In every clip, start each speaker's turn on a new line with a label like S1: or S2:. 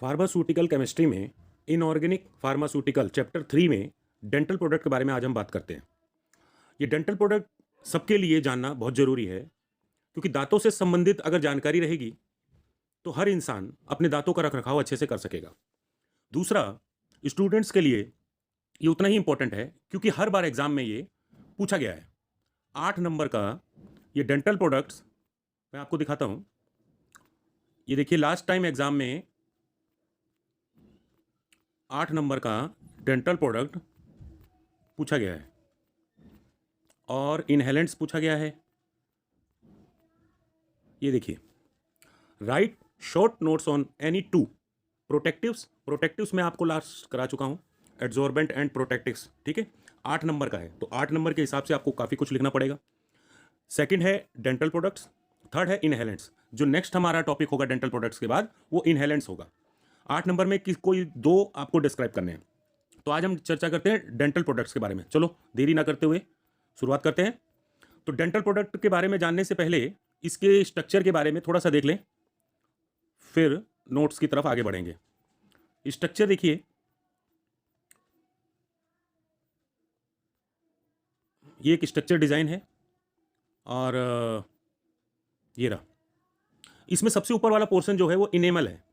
S1: Pharmaceutical chemistry में inorganic pharmaceutical chapter 3 में dental product के बारे में आज हम बात करते हैं। ये डेंटल प्रोडक्ट सबके लिए जानना बहुत ज़रूरी है, क्योंकि दांतों से संबंधित अगर जानकारी रहेगी तो हर इंसान अपने दांतों का रखरखाव अच्छे से कर सकेगा। दूसरा, स्टूडेंट्स के लिए ये उतना ही इंपॉर्टेंट है, क्योंकि हर बार एग्जाम में ये पूछा गया है। 8 नंबर का ये डेंटल प्रोडक्ट्स मैं आपको दिखाता हूँ। ये देखिए, लास्ट टाइम एग्जाम में 8 नंबर का डेंटल प्रोडक्ट पूछा गया है और इनहेलेंट्स पूछा गया है। ये देखिए, right short notes on any two protectives मैं आपको लास्ट करा चुका हूं, एड्जॉर्बेंट एंड प्रोटेक्टिव्स। ठीक है, 8 नंबर का है, तो 8 नंबर के हिसाब से आपको काफ़ी कुछ लिखना पड़ेगा। सेकंड है डेंटल प्रोडक्ट्स, थर्ड है इनहेलेंट्स। जो नेक्स्ट हमारा टॉपिक होगा डेंटल प्रोडक्ट्स के बाद, वो इनहेलेंट्स होगा। 8 नंबर में कोई दो आपको डिस्क्राइब करने हैं। तो आज हम चर्चा करते हैं डेंटल प्रोडक्ट्स के बारे में। चलो देरी ना करते हुए शुरुआत करते हैं। तो डेंटल प्रोडक्ट के बारे में जानने से पहले इसके स्ट्रक्चर के बारे में थोड़ा सा देख लें, फिर नोट्स की तरफ आगे बढ़ेंगे। स्ट्रक्चर देखिए, ये एक स्ट्रक्चर डिजाइन है और ये रहा। इसमें सबसे ऊपर वाला पोर्शन जो है वो इनेमल है।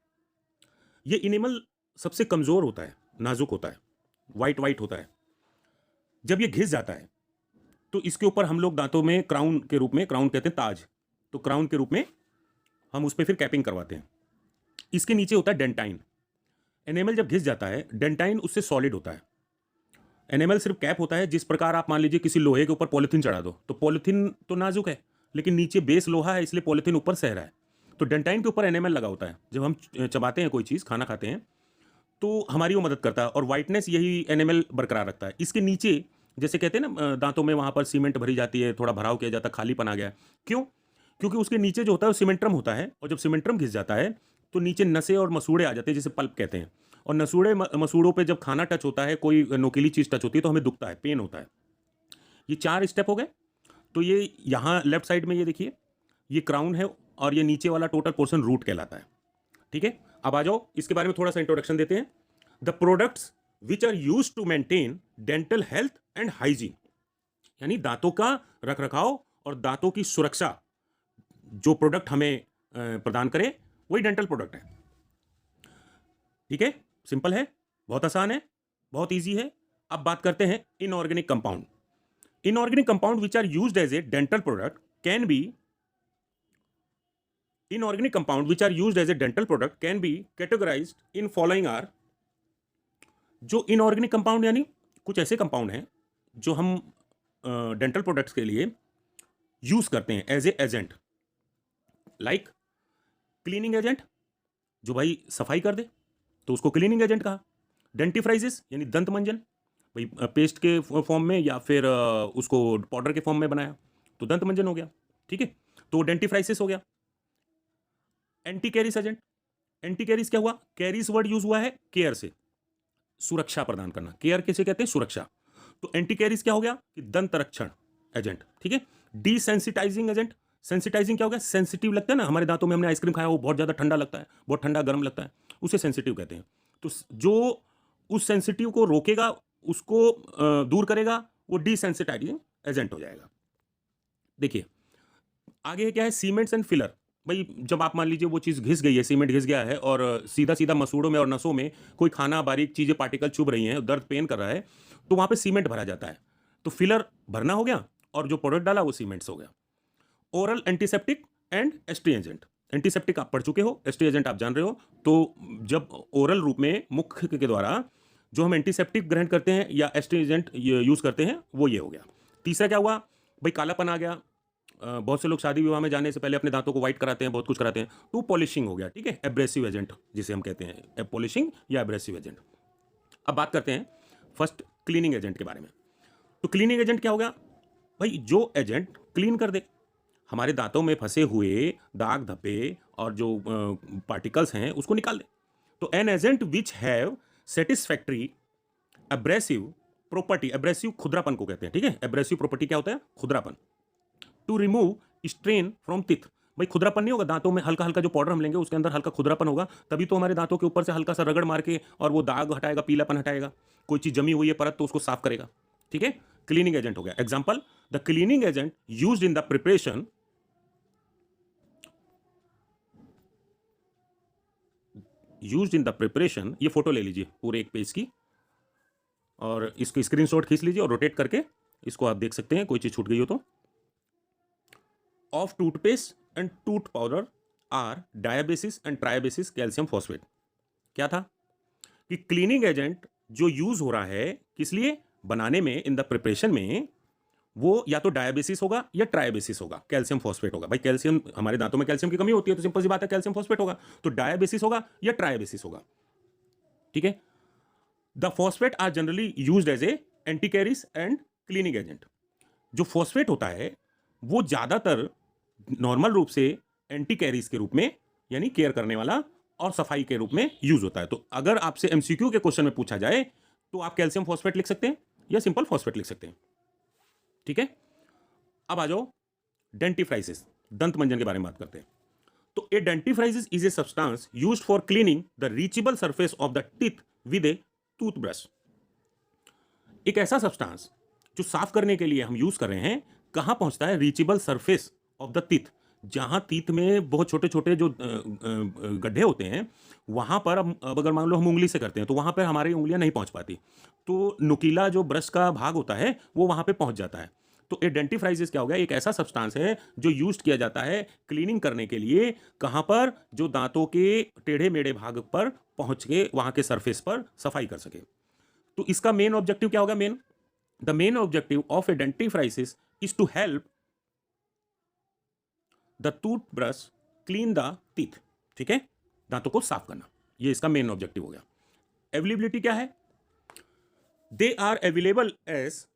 S1: ये इनेमल सबसे कमजोर होता है, नाजुक होता है, वाइट वाइट होता है। जब ये घिस जाता है तो इसके ऊपर हम लोग दांतों में क्राउन के रूप में, क्राउन कहते हैं ताज, तो क्राउन के रूप में हम उस पर फिर कैपिंग करवाते हैं। इसके नीचे होता है डेंटाइन। एनेमल जब घिस जाता है, डेंटाइन उससे सॉलिड होता है। एनेमल सिर्फ कैप होता है। जिस प्रकार आप मान लीजिए किसी लोहे के ऊपर पॉलिथीन चढ़ा दो, तो पॉलिथीन तो नाजुक है, लेकिन नीचे बेस लोहा है, इसलिए पॉलिथीन ऊपर सह रहा है। तो डेंटाइन के ऊपर एनेमल लगा होता है। जब हम चबाते हैं कोई चीज़, खाना खाते हैं, तो हमारी वो मदद करता है और वाइटनेस यही एनेमल बरकरार रखता है। इसके नीचे जैसे कहते हैं ना, दांतों में वहाँ पर सीमेंट भरी जाती है, थोड़ा भराव किया जाता है, खालीपन आ गया। क्यों? क्योंकि उसके नीचे जो होता है वो सीमेंट्रम होता है, और जब सीमेंट्रम घिस जाता है तो नीचे नसें और मसूड़े आ जाते हैं, जिसे पल्प कहते हैं। और नसूड़े मसूड़ों पे जब खाना टच होता है, कोई नोकीली चीज़ टच होती है, तो हमें दुखता है, पेन होता है। ये 4 स्टेप हो गए। तो ये यहाँ लेफ्ट साइड में ये देखिए, ये क्राउन है और ये नीचे वाला टोटल पोर्शन रूट कहलाता है। ठीक है, अब आ जाओ इसके बारे में थोड़ा सा इंट्रोडक्शन देते हैं। The products which are use to maintain dental health and hygiene, यानी दांतों का रखरखाव और दांतों की सुरक्षा जो प्रोडक्ट हमें प्रदान करे, वही डेंटल प्रोडक्ट है। ठीक है, सिंपल है, बहुत आसान है, बहुत इजी है। अब बात करते हैं inorganic compound. Inorganic compound which are used as a dental product can be Inorganic compound which are used as a dental product can be categorized in following are। जो इनऑर्गेनिक कंपाउंड यानी कुछ ऐसे compound हैं जो हम dental products के लिए use करते हैं as a agent, like cleaning agent, जो भाई सफाई कर दे तो उसको क्लीनिंग एजेंट कहा। डेंटिफ्राइजिस यानी दंत मंजन, भाई पेस्ट के फॉर्म में या फिर उसको पाउडर के फॉर्म में बनाया तो दंत मंजन हो गया। ठीक है, तो डेंटिफ्राइसिस हो गया। एंटी कैरिस एजेंट, एंटी कैरिस क्या हुआ? कैरिस वर्ड यूज हुआ है केयर से, सुरक्षा प्रदान करना। केयर किसे कहते हैं? सुरक्षा। तो एंटी कैरिस क्या हो गया? कि दंत रक्षण एजेंट। ठीक है, डिसेंसिटाइजिंग एजेंट, सेंसिटाइजिंग क्या हो गया? सेंसिटिव लगता है ना, हमारे दांतों में हमने आइसक्रीम खाया, वो बहुत ज्यादा ठंडा लगता है, बहुत ठंडा गर्म लगता है, उसे सेंसिटिव कहते हैं। तो जो उस सेंसिटिव को रोकेगा, उसको दूर करेगा, वो डिसेंसिटाइजिंग एजेंट हो जाएगा। देखिए आगे क्या है, सीमेंट्स एंड फिलर। भाई जब आप मान लीजिए वो चीज़ घिस गई है, सीमेंट घिस गया है और सीधा सीधा मसूड़ों में और नसों में कोई खाना, बारीक चीज़ें, पार्टिकल चुभ रही हैं, दर्द पेन कर रहा है, तो वहाँ पे सीमेंट भरा जाता है। तो फिलर भरना हो गया और जो प्रोडक्ट डाला वो सीमेंट्स हो गया। Oral antiseptic and एस्ट्री agent. Antiseptic आप पढ़ चुके हो, एस्ट्री एजेंट आप जान रहे हो। तो जब ओरल रूप में मुख के द्वारा जो हम एंटीसेप्टिक ग्रहण करते हैं या एस्ट्री एजेंट यूज़ करते हैं, वो ये हो गया। तीसरा क्या हुआ? भाई कालापन आ गया। बहुत से लोग शादी विवाह में जाने से पहले अपने दांतों को व्हाइट कराते हैं, बहुत कुछ कराते हैं, तो पॉलिशिंग हो गया। ठीक है, एब्रेसिव एजेंट जिसे हम कहते हैं, पॉलिशिंग या एब्रेसिव एजेंट। अब बात करते हैं फर्स्ट क्लीनिंग एजेंट के बारे में। तो क्लीनिंग एजेंट क्या हो गया? भाई जो एजेंट क्लीन कर दे, हमारे दांतों में फंसे हुए दाग धब्बे और जो पार्टिकल्स हैं उसको निकाल दे। तो an agent which have satisfactory abrasive property, abrasive खुदरापन को कहते हैं। ठीक है, एब्रेसिव प्रॉपर्टी क्या होता है? खुदरापन। To remove stain from teeth, भाई खुरदरापन नहीं होगा दांतों में, हल्का हल्का जो पाउडर हम लेंगे उसके अंदर हल्का खुरदरापन होगा, तभी तो हमारे दांतों के ऊपर से हल्का सा रगड़ मार के और वो दाग हटाएगा, पीलापन हटाएगा, कोई चीज जमी हुई है परत तो उसको साफ करेगा। ठीक है, क्लीनिंग एजेंट हो गया। Example, the cleaning agent used in the preparation ये फोटो ले लीजिए पूरे एक पेज की और इसको स्क्रीनशॉट खींच लीजिए और रोटेट करके इसको आप देख सकते हैं, कोई चीज छूट गई हो तो। Of toothpaste and tooth powder are dibasic and tribasic calcium phosphate. क्या था कि क्लीनिंग एजेंट जो यूज हो रहा है किस लिए बनाने में, इन द प्रिपरेशन में, वो या तो डायबिसिस होगा या ट्रायबिसिस होगा, कैल्शियम फॉस्फेट होगा। भाई कैल्शियम, हमारे दांतों में कैल्शियम की कमी होती है तो सिंपल सी बात है कैल्शियम फॉस्फेट होगा, तो डायबिसिस होगा या ट्रायबिसिस होगा। ठीक है, the phosphate are generally used as a anticaries and cleaning agent. जो फॉस्फेट होता है वो ज्यादातर नॉर्मल रूप से एंटीकैरिस के रूप में, यानी केयर करने वाला, और सफाई के रूप में यूज होता है। तो अगर आपसे एमसीक्यू के क्वेश्चन में पूछा जाए तो आप कैल्शियम फॉस्फेट लिख सकते हैं या सिंपल फॉस्फेट लिख सकते हैं। ठीक है, अब आ जाओ डेंटिफ्राइसिस, दंत मंजन के बारे में बात करते हैं। तो a dentifrices is a substance used for cleaning the reachable surface of the teeth with a toothbrush. एक ऐसा सब्सटेंस जो साफ करने के लिए हम यूज कर रहे हैं, कहां पहुंचता है, reachable surface of the teeth, जहां टीथ में बहुत छोटे छोटे जो गड्ढे होते हैं वहां पर अब अगर मान लो हम उंगली से करते हैं तो वहां पर हमारी उंगलियां नहीं पहुंच पाती, तो नुकीला जो ब्रश का भाग होता है वो वहां पे पहुंच जाता है। तो ए डेंटिफ्राइसिस क्या हो गया, एक ऐसा सब्सटेंस है जो यूज किया जाता है क्लीनिंग करने के लिए, कहां पर, जो दांतों के टेढ़े मेढ़े भाग पर पहुंच के वहां के सरफेस पर सफाई कर सके। तो इसका मेन ऑब्जेक्टिव क्या होगा, the main objective of a dentifrices is to help the toothbrush clean the teeth. ठीक है, दांतों को साफ करना, ये इसका मेन ऑब्जेक्टिव हो गया। अवेलेबिलिटी क्या है, they are available as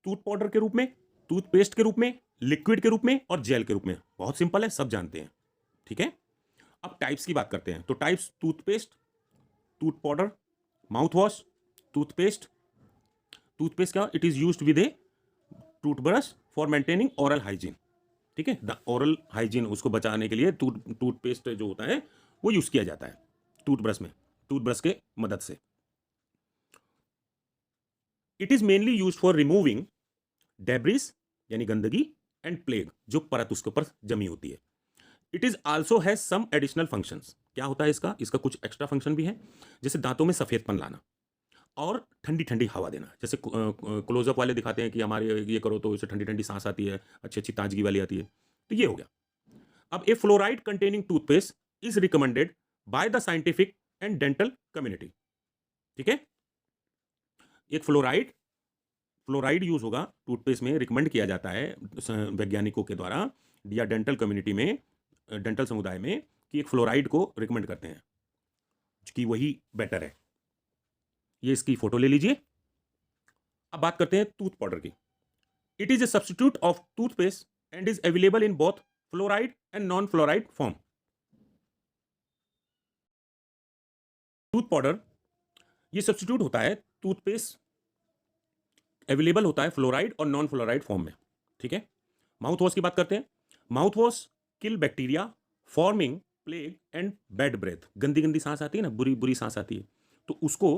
S1: tooth powder के रूप में, टूथपेस्ट के रूप में, लिक्विड के रूप में और जेल के रूप में। बहुत सिंपल है, सब जानते हैं। ठीक है, अब टाइप्स की बात करते हैं। तो types, toothpaste, tooth powder, mouth wash, toothpaste. Toothpaste क्या, it is used with a toothbrush for maintaining oral hygiene. ठीक है, द ओरल हाइजीन, उसको बचाने के लिए टूथपेस्ट जो होता है वो यूज किया जाता है टूथब्रश में, टूथब्रश के मदद से। It is mainly use for removing debris यानी गंदगी एंड प्लेग, जो परत उसके ऊपर जमी होती है। It is also has some additional functions. क्या होता है इसका कुछ एक्स्ट्रा फंक्शन भी है, जैसे दांतों में सफेदपन लाना और ठंडी ठंडी हवा देना। जैसे क्लोजअप वाले दिखाते हैं कि हमारे ये करो तो इससे ठंडी ठंडी सांस आती है, अच्छी अच्छी ताजगी वाली आती है, तो ये हो गया। अब a fluoride containing toothpaste is recommended by the scientific and dental community. ठीक है, एक फ्लोराइड यूज होगा टूथपेस्ट में, रिकमेंड किया जाता है वैज्ञानिकों के द्वारा या डेंटल कम्युनिटी में, डेंटल समुदाय में, कि एक फ्लोराइड को रिकमेंड करते हैं कि वही बेटर है। ये इसकी फोटो ले लीजिए। अब बात करते हैं टूथ पाउडर की। It is a substitute of toothpaste and is available in both fluoride and non fluoride form. Tooth powder ये सब्स्टिट्यूट होता है टूथपेस्ट, अवेलेबल होता है फ्लोराइड और नॉन फ्लोराइड फॉर्म में। ठीक है, माउथ वॉश की बात करते हैं। Mouth wash kill bacteria forming plaque and bad breath. गंदी गंदी सांस आती है ना, बुरी बुरी सांस आती है, तो उसको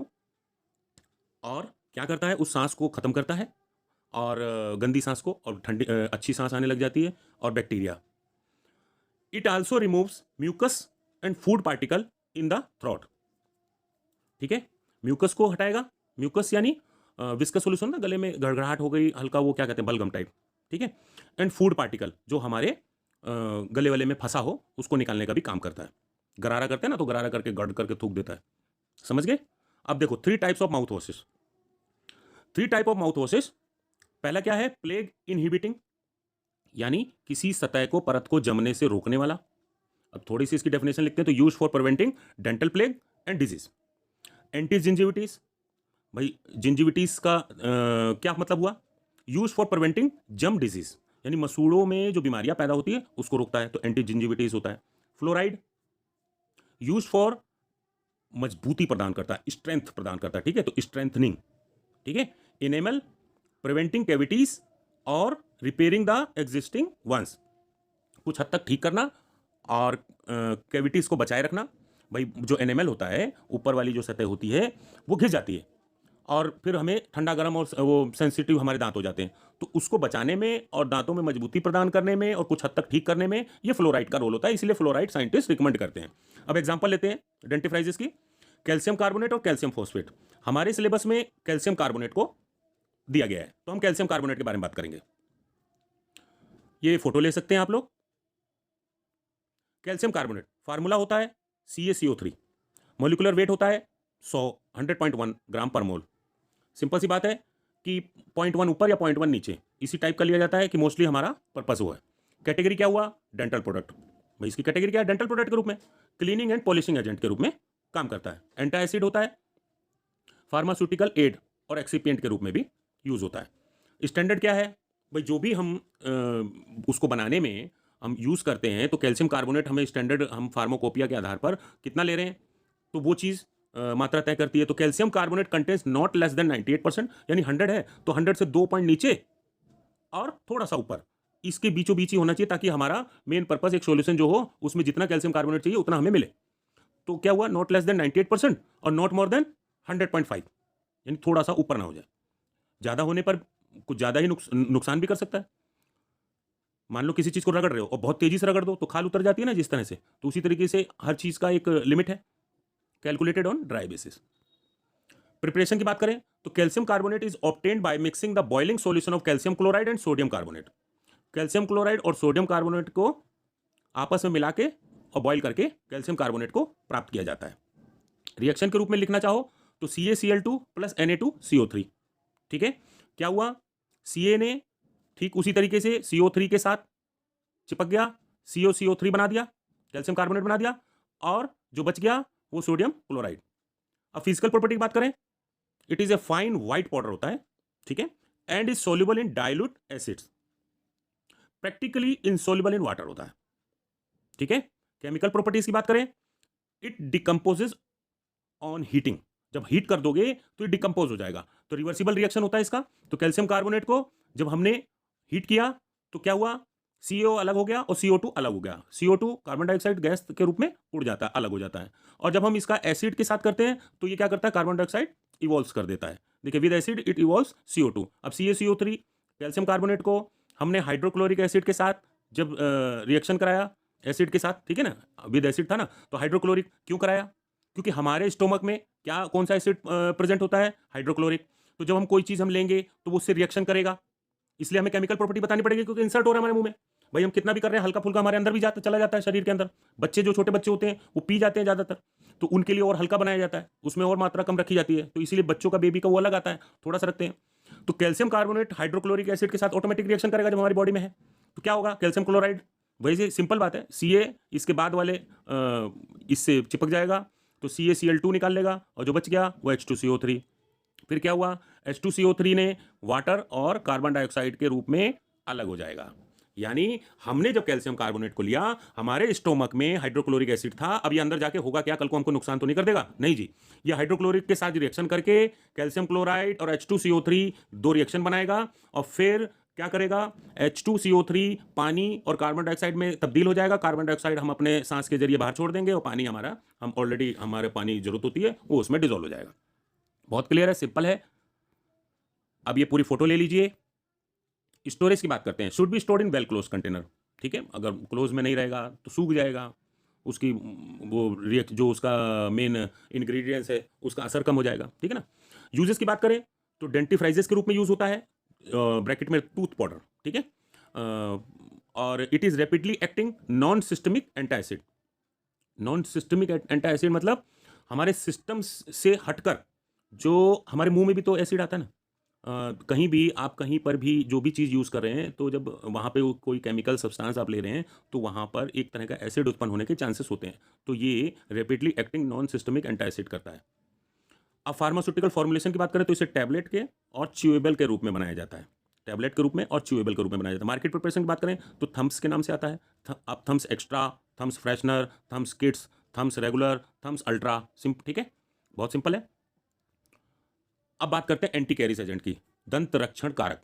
S1: और क्या करता है, उस सांस को खत्म करता है और गंदी सांस को, और ठंडी अच्छी सांस आने लग जाती है, और bacteria. It also removes mucus and food particle in the throat. ठीक है, म्यूकस को हटाएगा, म्यूकस यानी विस्कस सॉल्यूशन ना, गले में गड़गड़ाहट हो गई हल्का, वो क्या कहते हैं, बलगम टाइप। ठीक है, एंड फूड पार्टिकल जो हमारे गले वाले में फंसा हो उसको निकालने का भी काम करता है। गरारा करते हैं ना, तो गरारा करके गड़ करके थूक देता है। समझ गए। अब देखो, 3 types of mouth washes. 3 type of mouth washes. पहला क्या है, प्लेग इनहिबिटिंग, यानी किसी सतह को, परत को जमने से रोकने वाला। अब थोड़ी सी इसकी डेफिनेशन लिखते हैं, तो use for preventing dental plaque and disease. Anti gingivitis, भाई जिंजिविटीज का क्या मतलब हुआ, use for preventing gum disease, यानी मसूड़ों में जो बीमारियां पैदा होती है उसको रोकता है, तो एंटी जिंजिविटीज होता है। फ्लोराइड यूज फॉर मजबूती प्रदान करता है, स्ट्रेंथ प्रदान करता है। ठीक है, तो स्ट्रेंथनिंग। ठीक है, इनेमल प्रिवेंटिंग कैविटीज और रिपेयरिंग द एग्जिस्टिंग वंस, कुछ हद तक ठीक करना और कैविटीज़ को बचाए रखना। भाई जो एनिमल होता है, ऊपर वाली जो सतह होती है वो घिस जाती है और फिर हमें ठंडा गर्म और वो सेंसिटिव हमारे दांत हो जाते हैं, तो उसको बचाने में और दांतों में मजबूती प्रदान करने में और कुछ हद तक ठीक करने में ये फ्लोराइड का रोल होता है, इसलिए फ्लोराइड साइंटिस्ट रिकमेंड करते हैं। अब एग्जांपल लेते हैं डेंटिफ्राइजिस की। कैल्शियम कार्बोनेट और कैल्शियम फॉस्फेट, हमारे सिलेबस में कैल्शियम कार्बोनेट को दिया गया है, तो हम कैल्शियम कार्बोनेट के बारे में बात करेंगे। ये फोटो ले सकते हैं आप लोग। कैल्शियम कार्बोनेट फार्मूला होता है CaCO3, मोलिकुलर वेट होता है 100 ग्राम पर मोल। सिंपल सी बात है कि 0.1 ऊपर या 0.1 नीचे इसी टाइप का लिया जाता है कि मोस्टली हमारा पर्पस वो है। कैटेगरी क्या हुआ? Dental product. भाई इसकी कैटेगरी क्या है? डेंटल प्रोडक्ट के रूप में क्लीनिंग एंड पॉलिशिंग एजेंट के रूप में काम करता है। एंटी एसिड होता है, फार्मास्यूटिकल एड और एक्सीपिएंट के रूप में भी यूज होता है। स्टैंडर्ड क्या है? भाई जो भी हम उसको बनाने में हम यूज़ करते हैं, तो कैल्शियम कार्बोनेट हमें स्टैंडर्ड हम फार्माकोपिया के आधार पर कितना ले रहे हैं, तो वो चीज़ मात्रा तय करती है। तो calcium carbonate contains not less than 98%, यानी 100 है तो 100 से 2 पॉइंट नीचे और थोड़ा सा ऊपर, इसके बीचों बीच ही होना चाहिए, ताकि हमारा मेन पर्पस एक सॉल्यूशन जो हो उसमें जितना कैल्शियम कार्बोनेट चाहिए उतना हमें मिले। तो क्या हुआ? नॉट लेस देन 98% और नॉट मोर देन 100.5, यानी थोड़ा सा ऊपर ना हो जाए। ज़्यादा होने पर कुछ ज़्यादा ही नुकसान भी कर सकता है। मान लो किसी चीज़ को रगड़ रहे हो और बहुत तेजी से रगड़ दो तो खाल उतर जाती है ना, जिस तरह से, तो उसी तरीके से हर चीज़ का एक लिमिट है, calculated on dry basis. Preparation की बात करें तो calcium carbonate is obtained by mixing the boiling solution of calcium chloride and sodium carbonate. Calcium chloride और सोडियम कार्बोनेट को आपस में मिला के और बॉयल करके कैल्शियम कार्बोनेट को प्राप्त किया जाता है। रिएक्शन के रूप में लिखना चाहो तो CaCl2 प्लस Na2CO3। ठीक है, क्या हुआ? Ca ने ठीक उसी तरीके से CO3 के साथ चिपक गया, COCO3 बना दिया, कैल्शियम कार्बोनेट बना दिया, और जो बच गया वो सोडियम क्लोराइड। अब फिजिकल प्रॉपर्टी की बात करें, it is a fine white powder होता है, ठीक है, and is soluble in dilute acids, practically insoluble in water होता है। ठीक है, केमिकल प्रॉपर्टीज की बात करें, इट डिकम्पोजेज ऑन हीटिंग, जब हीट कर दोगे तो ये डिकम्पोज हो जाएगा, तो रिवर्सिबल रिएक्शन होता है इसका। तो कैल्शियम कार्बोनेट को जब हमने हीट किया तो क्या हुआ? CO अलग हो गया और CO2 अलग हो गया। CO2 कार्बन डाइऑक्साइड गैस के रूप में उड़ जाता है, अलग हो जाता है, और जब हम इसका एसिड के साथ करते हैं तो ये क्या करता है? कार्बन डाइऑक्साइड इवॉल्व कर देता है। देखिए, with acid it evolves CO2। अब CaCO3 कैल्शियम कार्बोनेट को हमने हाइड्रोक्लोरिक एसिड के साथ जब रिएक्शन कराया, एसिड के साथ, ठीक है ना, विद एसिड था ना, तो हाइड्रोक्लोरिक क्यों कराया? क्योंकि हमारे स्टोमक में क्या कौन सा एसिड प्रेजेंट होता है? हाइड्रोक्लोरिक। तो जब हम कोई चीज़ हम लेंगे तो वो उससे रिएक्शन करेगा, इसलिए हमें केमिकल प्रॉपर्टी बतानी पड़ेगी, क्योंकि इंसर्ट हो रहा है हमारे मुंह में। भाई हम कितना भी कर रहे हैं, हल्का फुल्का हमारे अंदर भी जाता चला जाता है शरीर के अंदर। बच्चे जो छोटे बच्चे होते हैं वो पी जाते हैं ज़्यादातर, तो उनके लिए और हल्का बनाया जाता है, उसमें और मात्रा कम रखी जाती है, तो इसीलिए बच्चों का, बेबी का वो अलग आता है, थोड़ा सा रखते हैं। तो कैल्शियम कार्बोनेट हाइड्रोक्लोरिक एसिड के साथ ऑटोमेटिक रिएक्शन करेगा जब हमारी बॉडी में है, तो क्या होगा? कैल्शियम क्लोराइड, वैसे सिंपल बात है, Ca इसके बाद वाले इससे चिपक जाएगा, तो CaCl2 निकाल लेगा, और जो बच गया वो H2CO3। फिर क्या हुआ? H2CO3 ने वाटर और कार्बन डाइऑक्साइड के रूप में अलग हो जाएगा। यानी हमने जब कैल्शियम कार्बोनेट को लिया, हमारे स्टोमक में हाइड्रोक्लोरिक एसिड था, अब ये अंदर जाके होगा क्या? कल को हमको नुकसान तो नहीं कर देगा? नहीं जी, ये हाइड्रोक्लोरिक के साथ रिएक्शन करके कैल्शियम क्लोराइड और H2CO3 दो रिएक्शन बनाएगा, और फिर क्या करेगा? H2CO3 पानी और कार्बन डाइऑक्साइड में तब्दील हो जाएगा। कार्बन डाइऑक्साइड हम अपने सांस के जरिए बाहर छोड़ देंगे, और पानी हमारा, हम ऑलरेडी हमारे पानी की जरूरत होती है, वो उसमें डिजोल्व हो जाएगा। बहुत क्लियर है, सिंपल है। अब ये पूरी फोटो ले लीजिए। स्टोरेज की बात करते हैं, should be stored in well close container. ठीक है, अगर क्लोज में नहीं रहेगा तो सूख जाएगा, उसकी वो रिएक्ट जो उसका मेन इंग्रेडिएंट्स है उसका असर कम हो जाएगा। ठीक है ना। यूजेस की बात करें तो डेंटिफ्राइजेस के रूप में यूज होता है, ब्रैकेट में टूथ पाउडर। ठीक है, और it is rapidly acting non systemic anti acid. Non systemic anti acid मतलब हमारे सिस्टम से हटकर, जो हमारे मुंह में भी तो एसिड आता है ना, कहीं भी आप कहीं पर भी जो भी चीज़ यूज़ कर रहे हैं, तो जब वहाँ पे कोई केमिकल सब्सटेंस आप ले रहे हैं तो वहाँ पर एक तरह का एसिड उत्पन्न होने के चांसेस होते हैं, तो ये rapidly acting non systemic anti acid करता है। अब फार्मास्यूटिकल फॉर्मुलेशन की बात करें तो इसे टैबलेट के और च्यूएबल के रूप में बनाया जाता है, टैबलेट के रूप में और च्यूएबल के रूप में बनाया जाता है। मार्केट प्रिपरेशन की बात करें तो थम्स के नाम से आता है, अब Tums extra, Tums freshener, Tums kids, Tums regular, Tums ultra, ठीक है, बहुत सिंपल है। अब बात करते हैं एंटी कैरिस एजेंट की, दंत रक्षण कारक।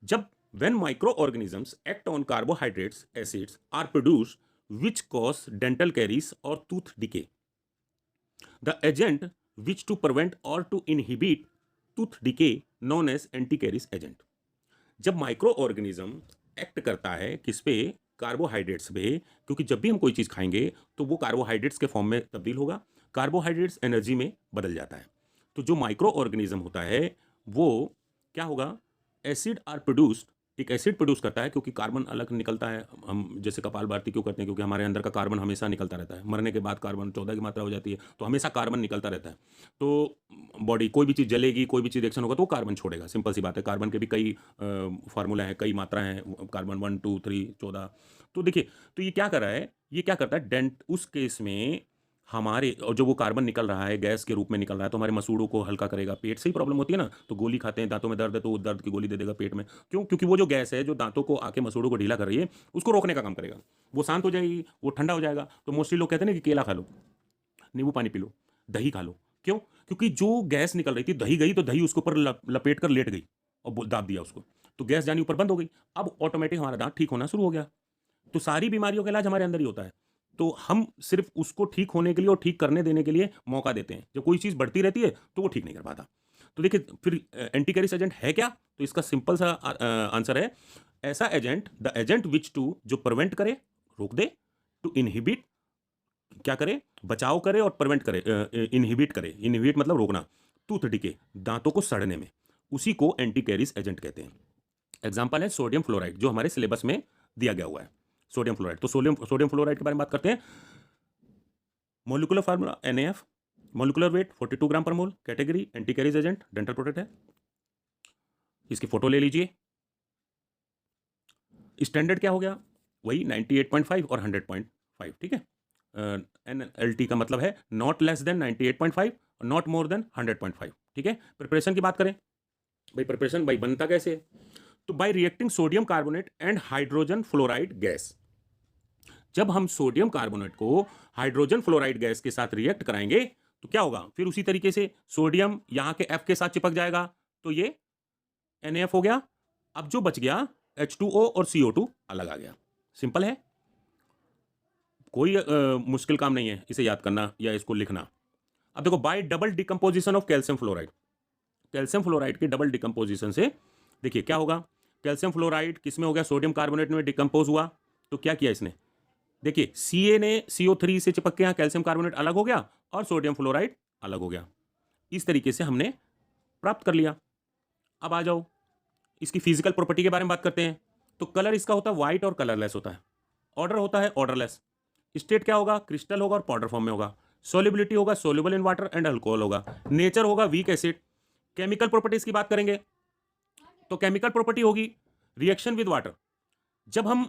S1: जब when micro organisms act on carbohydrates acids are produced which cause dental caries और tooth decay, the agent which to prevent और to inhibit tooth decay known as anti caries agent. जब micro organism act करता है किस पे, carbohydrates पे, क्योंकि जब भी हम कोई चीज़ खाएंगे तो वो कार्बोहाइड्रेट्स के फॉर्म में तब्दील होगा, कार्बोहाइड्रेट्स एनर्जी में बदल जाता है। तो जो माइक्रो ऑर्गेनिज्म होता है वो क्या होगा, एसिड आर प्रोड्यूस्ड, एक एसिड प्रोड्यूस करता है, क्योंकि कार्बन अलग निकलता है। हम जैसे कपाल भारती क्यों करते हैं, क्योंकि हमारे अंदर का कार्बन हमेशा निकलता रहता है, मरने के बाद कार्बन 14 की मात्रा हो जाती है, तो हमेशा कार्बन निकलता रहता है। तो बॉडी कोई भी चीज़ जलेगी, कोई भी चीज़ रिएक्शन होगा तो वो कार्बन छोड़ेगा, सिंपल सी बात है। कार्बन के भी कई फार्मूला हैं, कई मात्रा हैं, कार्बन 1 2 3 14। तो देखिए, तो ये क्या कर रहा है, ये क्या करता है, डेंट उस केस में हमारे, और जो वो कार्बन निकल रहा है गैस के रूप में निकल रहा है, तो हमारे मसूड़ों को हल्का करेगा। पेट से ही प्रॉब्लम होती है ना, तो गोली खाते हैं, दांतों में दर्द है तो वो दर्द की गोली दे देगा पेट में। क्यों? क्योंकि वो जो गैस है जो दांतों को आके मसूड़ों को ढीला कर रही है, उसको रोकने का काम करेगा। वो शांत हो जाएगी, वो ठंडा हो जाएगा। तो मोस्टली लोग कहते हैं ना कि केला खा लो, नींबू पानी पी लो, दही खा लो। क्यों? क्योंकि जो गैस निकल रही थी, दही गई तो दही उसके ऊपर लपेट कर लेट गई और दाब दिया उसको, तो गैस जानी ऊपर बंद हो गई। अब ऑटोमेटिक हमारा दांत ठीक होना शुरू हो गया। तो सारी बीमारियों का इलाज हमारे अंदर ही होता है। तो हम सिर्फ उसको ठीक होने के लिए और ठीक करने देने के लिए मौका देते हैं। जब कोई चीज़ बढ़ती रहती है तो वो ठीक नहीं कर पाता। तो देखिए, फिर एंटी कैरिस एजेंट है क्या? तो इसका सिंपल सा आंसर है, ऐसा agent, the agent which to, जो प्रिवेंट करे, रोक दे, टू इनहिबिट, क्या करे, बचाव करे, और प्रिवेंट करे, इनहिबिट करे, इनहिबिट मतलब रोकना, टूथ डिके, दांतों को सड़ने में, उसी को एंटी कैरिस एजेंट कहते हैं। एग्जाम्पल है सोडियम फ्लोराइड, जो हमारे सिलेबस में दिया गया हुआ है, सोडियम फ्लोराइड। तो सोडियम फ्लोराइड के बारे में बात करते हैं। Molecular formula NaF, molecular weight 42 gram per mole, category anti caries agent, dental product है। इसकी फोटो ले लीजिए। स्टैंडर्ड क्या हो गया, वही 98.5 और 100.5, ठीक है। NLT का मतलब है नॉट लेस देन 98.5 और नॉट मोर देन 100.5, ठीक है। प्रिपरेशन की बात करें, भाई प्रिपरेशन भाई बनता कैसे है, तो bye reacting sodium carbonate and hydrogen fluoride gas. जब हम सोडियम कार्बोनेट को हाइड्रोजन फ्लोराइड गैस के साथ रिएक्ट कराएंगे तो क्या होगा, फिर उसी तरीके से सोडियम यहां के F के साथ चिपक जाएगा, तो ये NaF हो गया। अब जो बच गया H2O और CO2 अलग आ गया। सिंपल है, कोई मुश्किल काम नहीं है इसे याद करना या इसको लिखना। अब देखो, bye double decomposition of calcium fluoride, calcium fluoride के डबल डिकम्पोजिशन से देखिए क्या होगा। कैल्शियम फ्लोराइड किस में हो गया, सोडियम कार्बोनेट में डिकम्पोज हुआ। तो क्या किया इसने, देखिए Ca ने CO3 से चिपक के यहाँ कैल्शियम कार्बोनेट अलग हो गया और सोडियम फ्लोराइड अलग हो गया। इस तरीके से हमने प्राप्त कर लिया। अब आ जाओ इसकी फिजिकल प्रॉपर्टी के बारे में बात करते हैं। तो कलर इसका होता है व्हाइट और कलरलेस होता है। ऑर्डर होता है ऑर्डरलेस। स्टेट क्या होगा, क्रिस्टल होगा और पाउडर फॉर्म में होगा। सोल्युबिलिटी होगा soluble in water and alcohol होगा। नेचर होगा वीक एसिड। केमिकल प्रॉपर्टीज की बात करेंगे तो केमिकल प्रॉपर्टी होगी रिएक्शन विद वाटर। जब हम,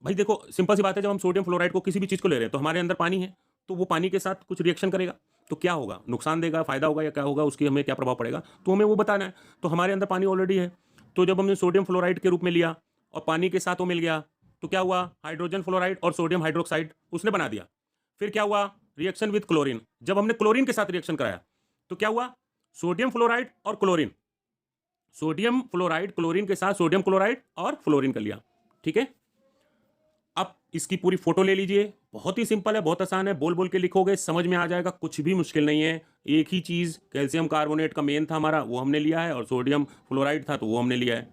S1: भाई देखो सिंपल सी बात है, जब हम सोडियम फ्लोराइड को किसी भी चीज को ले रहे हैं तो हमारे अंदर पानी है, तो वो पानी के साथ कुछ रिएक्शन करेगा, तो क्या होगा, नुकसान देगा, फायदा होगा या क्या होगा, उसकी हमें क्या प्रभाव पड़ेगा, तो हमें वो बताना है। तो हमारे अंदर पानी ऑलरेडी है, तो जब हमने सोडियम फ्लोराइड के रूप में लिया और पानी के साथ वो मिल गया, तो क्या हुआ, हाइड्रोजन फ्लोराइड और सोडियम हाइड्रोक्साइड उसने बना दिया। फिर क्या हुआ, रिएक्शन विद क्लोरीन। जब हमने क्लोरीन के साथ रिएक्शन कराया तो क्या हुआ, सोडियम फ्लोराइड और क्लोरीन, सोडियम फ्लोराइड क्लोरीन के साथ सोडियम क्लोराइड और फ्लोरीन कर लिया, ठीक है। अब इसकी पूरी फोटो ले लीजिए, बहुत ही सिंपल है, बहुत आसान है, बोल बोल के लिखोगे समझ में आ जाएगा, कुछ भी मुश्किल नहीं है। एक ही चीज़, कैल्शियम कार्बोनेट का मेन था हमारा, वो हमने लिया है, और सोडियम फ्लोराइड था तो वो हमने लिया है,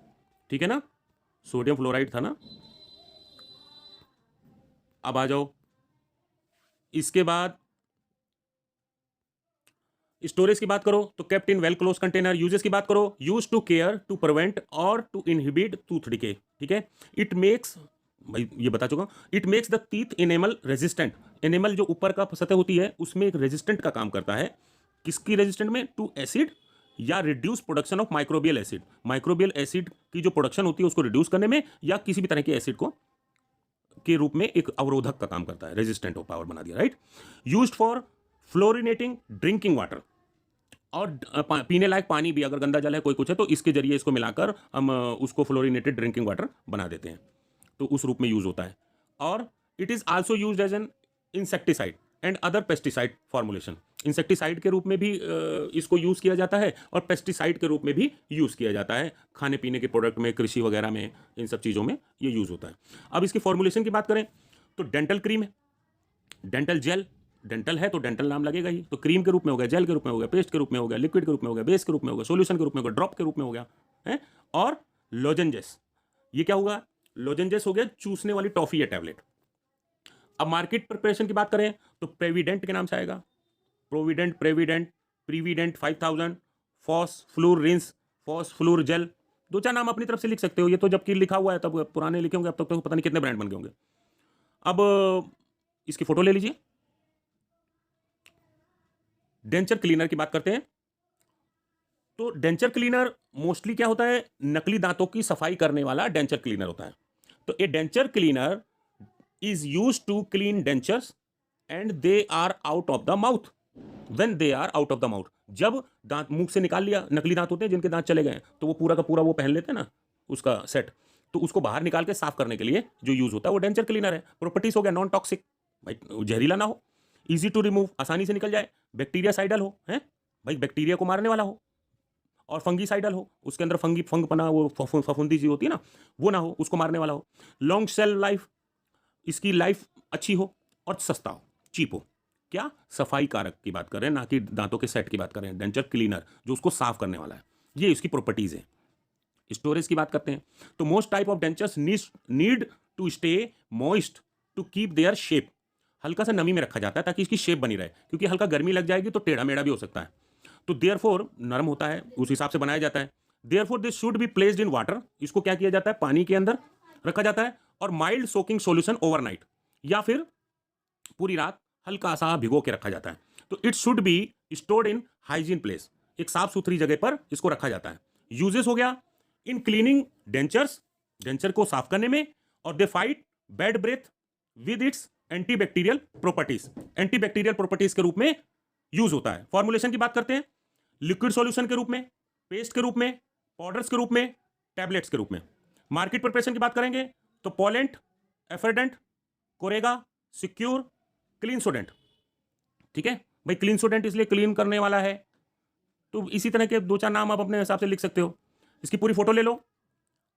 S1: ठीक है ना, सोडियम फ्लोराइड था ना। अब आ जाओ इसके बाद स्टोरेज की बात करो तो kept in well close container. Uses की बात करो, use to care, to prevent और टू इनहिबिट टूथ डिके, ठीक है। इट मेक्स, भाई ये बता चुका, it makes the teeth enamel resistant. Enamel जो ऊपर का सतह होती है उसमें एक रेजिस्टेंट का काम करता है। किसकी रेजिस्टेंट में, टू एसिड या reduce production of microbial acid. Microbial acid की जो प्रोडक्शन होती है उसको रिड्यूस करने में, या किसी भी तरह के एसिड को के रूप में एक अवरोधक का काम करता है, रेजिस्टेंट ऑफ पावर बना दिया, right. Used for fluorinating drinking water, और पीने लायक पानी भी, अगर गंदा जल है कोई कुछ है तो इसके जरिए इसको मिलाकर हम उसको फ्लोरिनेटेड ड्रिंकिंग वाटर बना देते हैं, तो उस रूप में यूज होता है। और it is also used as an insecticide and other pesticide formulation. Insecticide के रूप में भी इसको यूज किया जाता है और पेस्टिसाइड के रूप में भी यूज किया जाता है, खाने पीने के प्रोडक्ट में, कृषि वगैरह में, इन सब चीज़ों में ये यूज होता है। अब इसकी फॉर्मुलेशन की बात करें तो डेंटल क्रीम है, डेंटल जेल, डेंटल है तो डेंटल नाम लगेगा ही, तो क्रीम के रूप में हो गया, जेल के रूप में हो गया, पेस्ट के रूप में हो गया, लिक्विड के रूप में हो गया, बेस के रूप में हो गया, सॉल्यूशन के रूप में हो गया, ड्रॉप के रूप में हो गया है। और लोजेंजेस, ये क्या होगा, लोजेंजेस हो गया चूसने वाली टॉफी या टैबलेट। अब मार्केट प्रिपरेशन की बात करें तो प्रेविडेंट के नाम से आएगा, Prevident, Prevident, Prevident 5000, Phos Flur rinse, Phos Flur gel, दो चार नाम अपनी तरफ से लिख सकते हो, ये तो जबकि लिखा हुआ है तब पुराने लिखे होंगे, अब तक तो पता नहीं कितने ब्रांड बन गए होंगे। अब इसकी फोटो ले लीजिए। डेंचर क्लीनर की बात करते हैं तो डेंचर क्लीनर मोस्टली क्या होता है, नकली दांतों की सफाई करने वाला डेंचर क्लीनर होता है। तो a denture cleaner is use to clean dentures and they are out of the mouth, when they are out of the mouth, जब दांत मुंह से निकाल लिया, नकली दांत होते हैं जिनके दांत चले गए तो वो पूरा का पूरा वो पहन लेते हैं ना उसका सेट, तो उसको बाहर निकाल के साफ करने के लिए जो यूज होता है वो डेंचर क्लीनर है। प्रॉपर्टीज हो गया नॉन टॉक्सिक, भाई जहरीला ना हो, इजी टू रिमूव, आसानी से निकल जाए, बैक्टीरिया साइडल हो, है भाई बैक्टीरिया को मारने वाला हो, और फंगीसाइडल हो, उसके अंदर फंग पना वो फफूंदी सी होती है ना वो ना हो, उसको मारने वाला हो, लॉन्ग सेल लाइफ, इसकी लाइफ अच्छी हो, और सस्ता हो, चीप हो। क्या, सफाई कारक की बात करें, ना कि दांतों के सेट की बात करें, डेंचर क्लीनर जो उसको साफ करने वाला है, ये इसकी प्रॉपर्टीज है। स्टोरेज की बात करते हैं तो most type of dentures need to stay moist to keep their shape, हल्का सा नमी में रखा जाता है ताकि इसकी शेप बनी रहे, क्योंकि हल्का गर्मी लग जाएगी तो टेढ़ा मेढ़ा भी हो सकता है, तो देयरफॉर नरम होता है, उस हिसाब से बनाया जाता है। Therefore this should be placed in water, इसको क्या किया जाता है, पानी के अंदर रखा जाता है, और माइल्ड सोकिंग सॉल्यूशन ओवरनाइट, या फिर पूरी रात हल्का सा भिगो के रखा जाता है। तो it should be stored in hygiene place, एक साफ सुथरी जगह पर इसको रखा जाता है। यूजेस हो गया इन क्लीनिंग डेंचर्स, डेंचर को साफ करने में, और they fight bad breath with its antibacterial properties, antibacterial properties के रूप में यूज होता है। फॉर्मुलेशन की बात करते हैं, लिक्विड सॉल्यूशन के रूप में, पेस्ट के रूप में, पाउडर्स के रूप में, टैबलेट्स के रूप में। मार्केट प्रिपरेशन की बात करेंगे तो पोलेंट, एफर्डेंट, कोरेगा, सिक्योर, क्लीन सोडेंट। ठीक है भाई, क्लीन सोडेंट इसलिए क्लीन करने वाला है, तो इसी तरह के दो चार नाम आप अपने हिसाब से लिख सकते हो। इसकी पूरी फोटो ले लो।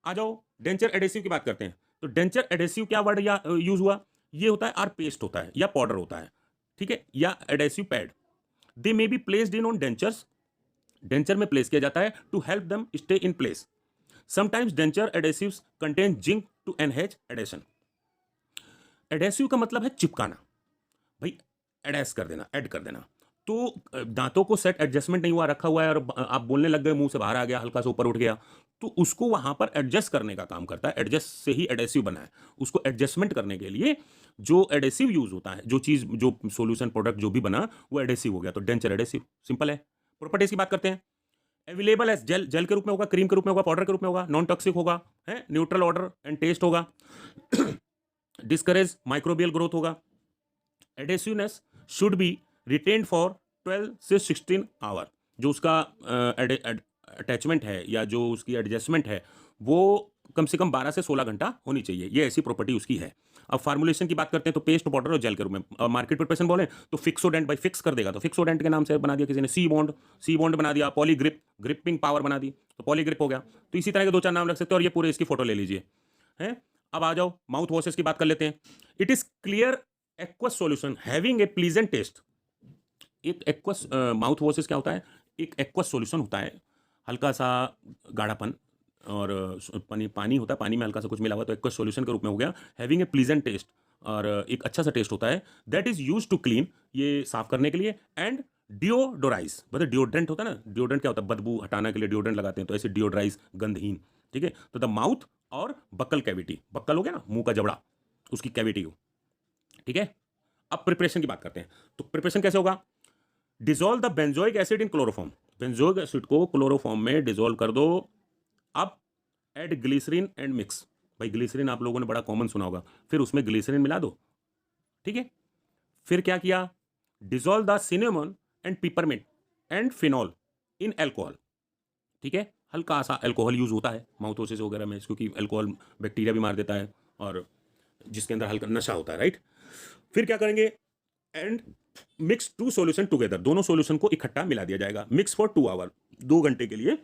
S1: आ जाओ डेंचर एडेसिव की बात करते हैं तो डेंचर एडेसिव क्या वर्ड या यूज हुआ, ये होता है आर पेस्ट होता है या पाउडर होता है, ठीक है, या adhesive pad. They may be placed in on dentures, denture में प्लेस किया जाता है to help them stay in place. Sometimes denture adhesives contain zinc to enhance adhesion. Adhesive का मतलब है चिपकाना, भाई एडेस कर देना, ऐड कर देना। तो दांतों को सेट एडजस्टमेंट नहीं हुआ, रखा हुआ है और आप बोलने लग गए, मुंह से बाहर आ गया, हल्का सा ऊपर उठ गया, तो उसको वहां पर एडजस्ट करने का काम करता है। एडजस्ट से ही एडेसिव बना है, उसको एडजस्टमेंट करने के लिए जो एडेसिव यूज होता है, जो चीज जो सोल्यूशन प्रोडक्ट जो भी बना वो एडेसिव हो गया, तो डेंचर एडेसिव, सिंपल है। प्रॉपर्टीज की बात करते हैं, अवेलेबल एज जेल, जेल के रूप में होगा, क्रीम के रूप में होगा, पाउडर के रूप में होगा, नॉन टॉक्सिक होगा, है न्यूट्रल ऑर्डर एंड टेस्ट होगा, डिस्करेज माइक्रोबियल ग्रोथ होगा। एडेसिवनेस शुड बी रिटेन्ड फॉर 12 से 16 आवर, जो उसका अटैचमेंट है या जो उसकी एडजस्टमेंट है वो कम से कम 12 से 16 घंटा होनी चाहिए, ये ऐसी प्रॉपर्टी उसकी है। अब फार्मुलेशन की बात करते हैं तो पेस्ट, पाउडर और जेल के रूप में। मार्केट प्रिपरेशन बोले तो फिक्सोडेंट, भाई फिक्स कर देगा तो फिक्सोडेंट के नाम से बना दिया किसी ने, सी बॉन्ड बना दिया, पॉलीग्रिप, ग्रिपिंग पावर बना दी तो पॉलीग्रिप हो गया। तो इसी तरह के दो चार नाम रख सकते हो, और ये पूरे इसकी फोटो ले लीजिए हैं। अब आ जाओ माउथ वॉशेस की बात कर लेते हैं। It is clear aqueous solution having a pleasant taste. एक एक्वस माउथ वॉशेस क्या होता है, एक एक्वस सॉल्यूशन होता है, हल्का सा गाढ़ापन और पानी होता है, पानी में हल्का सा कुछ मिला हुआ, तो एक्वस सॉल्यूशन के रूप में हो गया। हैविंग ए प्लीजेंट टेस्ट, और एक अच्छा सा टेस्ट होता है। That is use to clean, ये साफ करने के लिए। एंड डिओडोराइज, मतलब डिओड्रेंट होता है ना, डिओड्रेंट क्या होता है, बदबू हटाने के लिए डिओड्रेंट लगाते हैं, तो ऐसे डिओड्राइज, गंधहीन। ठीक है, तो द माउथ और बक्कल कैविटी, बक्कल हो गया ना मुंह का जबड़ा, उसकी कैविटी को। ठीक है, अब प्रिपरेशन की बात करते हैं तो प्रिपरेशन कैसे होगा। Dissolve the benzoic acid in chloroform, benzoic acid को क्लोरोफॉर्म में डिसॉल्व कर दो। अब ऐड ग्लिसरीन एंड मिक्स, भाई ग्लिसरीन आप लोगों ने बड़ा कॉमन सुना होगा, फिर उसमें ग्लिसरीन मिला दो। ठीक है, फिर क्या किया, dissolve the cinnamon and peppermint and phenol in alcohol. ठीक है, हल्का सा एल्कोहल यूज होता है माउथ वॉशेस वगैरह में, क्योंकि एल्कोहल बैक्टीरिया भी मार देता है और जिसके अंदर हल्का नशा होता है, राइट। फिर क्या करेंगे, and mix two solution together, दोनों सॉल्यूशन को इकट्ठा मिला दिया जाएगा। मिक्स फॉर 2 आवर, 2 घंटे के लिए,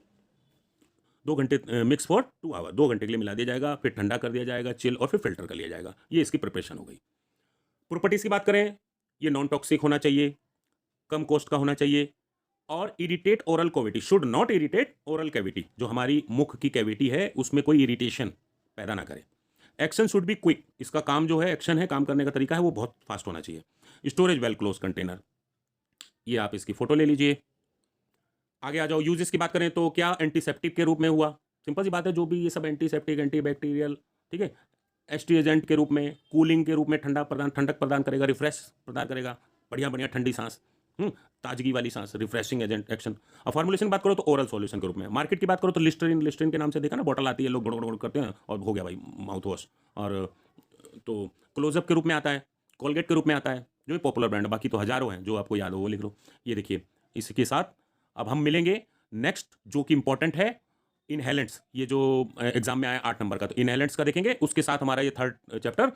S1: 2 घंटे मिक्स फॉर 2 आवर, 2 घंटे के लिए मिला दिया जाएगा, फिर ठंडा कर दिया जाएगा, चिल, और फिर फिल्टर कर लिया जाएगा। ये इसकी प्रिपरेशन हो गई। प्रॉपर्टीज़ की बात करें, ये नॉन टॉक्सिक होना चाहिए, कम कॉस्ट का होना चाहिए और irritate oral cavity, should not irritate oral cavity, जो हमारी मुख की कैविटी है उसमें कोई इरिटेशन पैदा ना करे। एक्शन शुड बी क्विक, इसका काम जो है, एक्शन है, काम करने का तरीका है, वो बहुत फास्ट होना चाहिए। स्टोरेज वेल क्लोज कंटेनर, ये आप इसकी फोटो ले लीजिए। आगे आ जाओ, यूजेस की बात करें तो क्या एंटीसेप्टिक के रूप में हुआ, सिंपल सी बात है, जो भी ये सब एंटीसेप्टिक, एंटीबैक्टीरियल, ठीक है, एस्ट्रीजेंट के रूप में, कूलिंग के रूप में, ठंडक प्रदान करेगा, रिफ्रेश प्रदान करेगा, बढ़िया बढ़िया ठंडी सांस, ताजगी वाली सांस, रिफ्रेशिंग एजेंट एक्शन। और फॉर्मुलेशन की बात करो तो ओरल सॉल्यूशन के रूप में। मार्केट की बात करो तो लिस्टरीन, लिस्टरीन के नाम से देखा ना, बॉटल आती है, लोग गुड़ गुड़ गुड़ करते हैं और हो गया भाई माउथ वॉश। और तो क्लोजअप के रूप में आता है, कोलगेट के रूप में आता है, जो भी पॉपुलर ब्रांड है, बाकी तो हज़ारों हैं, जो आपको याद हो वो लिख लो। ये देखिए, इसके साथ अब हम मिलेंगे नेक्स्ट, जो कि इंपॉर्टेंट है, इनहेलेंट्स, ये जो एग्जाम में आया 8 नंबर का, तो इनहेलेंट्स का देखेंगे, उसके साथ हमारा ये थर्ड चैप्टर